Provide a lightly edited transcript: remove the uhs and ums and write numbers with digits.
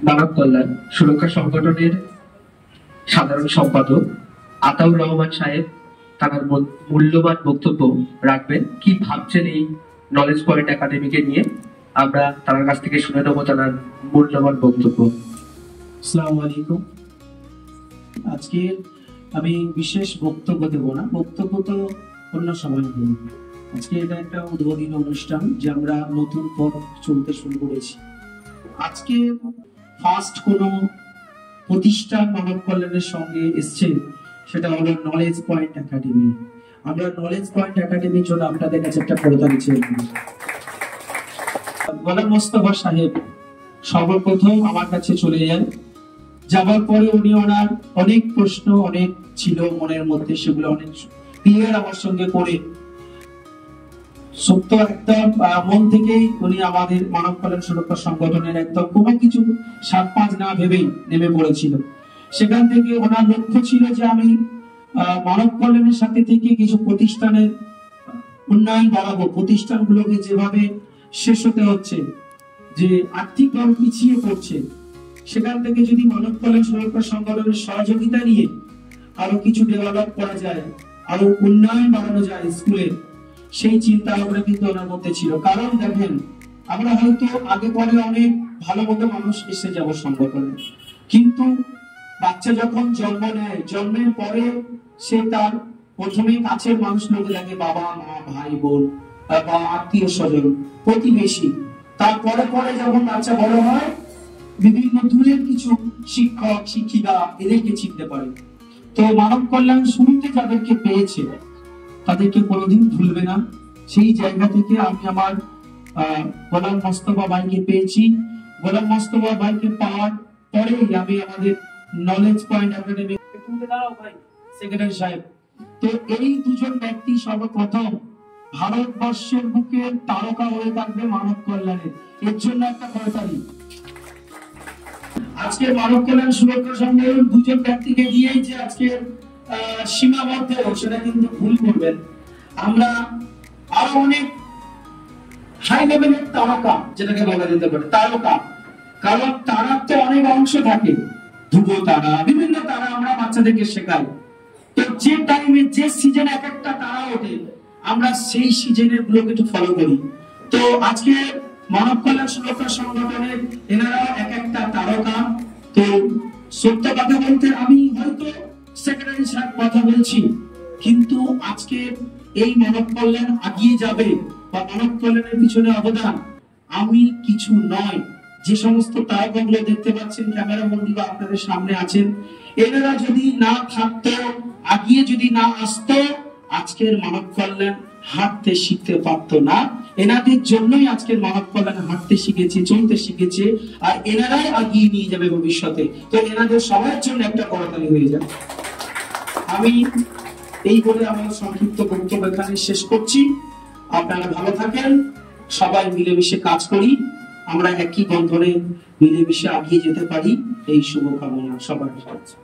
মানব কল্যাণ সুরক্ষা সংগঠনের সাধারণ সম্পাদক আতাউর রহমান সাহেব তার মূল্যবান বক্তব্য রাখবেন। কি ভাবছেন এই নলেজ পয়েন্ট একাডেমিকে নিয়ে, আমরা তার কাছ থেকে শুনে নেবো তার মূল্যবান বক্তব্য। আসসালামু আলাইকুম। আজকে আমি বিশেষ বক্তব্য দেব না, বক্তব্য তো অন্য সময় দেব। আজকে এটা একটা উদ্বোধনী অনুষ্ঠান যে আমরা নতুন পথ চলতে শুরু করেছি। আজকে ফার্স্ট কোনো প্রতিষ্ঠান মানব কল্যাণের সঙ্গে এসছে, সেটা হলো নলেজ পয়েন্ট একাডেমি। আমরা নলেজ পয়েন্ট একাডেমির জন্য আপনাদের কাছে একটা করতালি চাই। গোলাম মোস্তফা সাহেব সর্বপ্রথম আমার কাছে চলে যান, যাবার পরে উনি ওনার অনেক প্রশ্ন অনেক ছিল মনের মধ্যে, সেগুলো অনেক ক্লিয়ার আমার সঙ্গে করে সত্য একদম মন থেকেই উনি আমাদের মানব কল্যাণ সুরক্ষা সংগঠনের একদম কোনো কিছু 7-5 না ভেবেই নেমে পড়েছিল। সেখান থেকে ওনার লক্ষ্য ছিল যে আমি মানব কল্যাণের সাথে থেকে কিছু প্রতিষ্ঠানের উন্নয়ন বাড়াবো, প্রতিষ্ঠানগুলোকে যেভাবে শেষ হতে হচ্ছে, যে আর্থিকভাবে পিছিয়ে পড়ছে, সেখান থেকে যদি মানব কল্যাণ সুরক্ষা সংগঠনের সহযোগিতা নিয়ে আরো কিছু ডেভেলপ করা যায়, আরো উন্নয়ন বাড়ানো যায় স্কুলে, সেই চিন্তা ভাবনা কিন্তু ওনার মধ্যে ছিল। কারণ দেখেন, আমরা হয়তো আগে পরে অনেক ভালো মতো মানুষ এসে যাব সংগঠনে, কিন্তু বাচ্চা যখন জন্ম নেয়, জন্মের পরে সে তার প্রথমে কাছের মানুষগুলোকে লাগে, বাবা মা ভাই বোন বা আত্মীয় স্বজন প্রতিবেশী। তারপরে পরে যখন বাচ্চা বড় হয়, বিভিন্ন দূরের কিছু শিক্ষক শিক্ষিকা এদেরকে চিনতে পারে। তো মানব কল্যাণ শুরুতে যাদেরকে পেয়েছে তাদেরকে কোনোদিন ভুলবে না। সেই জায়গা থেকে আমি আমার গোলাম মোস্তফা ভাইকে পেয়েছি। গোলাম মোস্তফা ভাইকে পাওয়ার পরেই আমি আমাদের নলেজ পয়েন্ট একাডেমি সেক্রেটারি সাহেব, তো এই দুজন ব্যক্তি সর্বপ্রথম ভারতবর্ষের বুকে তারকা হয়ে থাকবে মানব কল্যাণের। এর জন্য একটা করতালি। আজকে মানব কল্যাণ সুরক্ষা সংগঠন দুজন ব্যক্তিকে দিয়েই যে আজকে সীমাবদ্ধ, সেটা কিন্তু ভুল করবেন। আমরা আরো অনেক হাই লেভেলের তারকা, যেটাকে বলা যেতে পারে তারকা, কারণ তারার তো অনেক অংশ থাকে, ধ্রুব তারা, বিভিন্ন তারা আমরা বাচ্চাদেরকে শেখাই। তো যে টাইমে যে সিজনে এক একটা তারা ওঠে, আমরা সেই সিজনের গুলোকে একটু ফলো করি। তো আজকে মানব কল্যাণ সুরক্ষা সংগঠনের এনারাও এক একটা তারকা। তো সত্য কথা বলতে আমি হয়তো সেক্রেটারি সাহেব কথা বলছি, কিন্তু আজকে এই মানব কল্যাণ এগিয়ে যাবে বা মানব কল্যাণের পিছনে অবদান আমি কিছু নয়। যে সমস্ত তারকাগুলো দেখতে পাচ্ছেন ক্যামেরা বন্দী বা আপনাদের সামনে আছেন, এনারা যদি না থাকতো, এগিয়ে যদি না আসতো, আজকের মানব কল্যাণ হাঁটতে শিখতে পারতো না। এনাদের জন্যই আজকের মানব কল্যাণ হাঁটতে শিখেছে, চলতে শিখেছে, আর এনারাই এগিয়ে নিয়ে যাবে ভবিষ্যতে। তো এনাদের সবার জন্য একটা করতালি হয়ে যাবে। আমি এই বলে আমার সংক্ষিপ্ত বক্তব্য এখানে শেষ করছি। আপনারা ভালো থাকেন, সবাই মিলেমিশে কাজ করি, আমরা একই বন্ধনে মিলেমিশে এগিয়ে যেতে পারি, এই শুভকামনা সবার কাছে।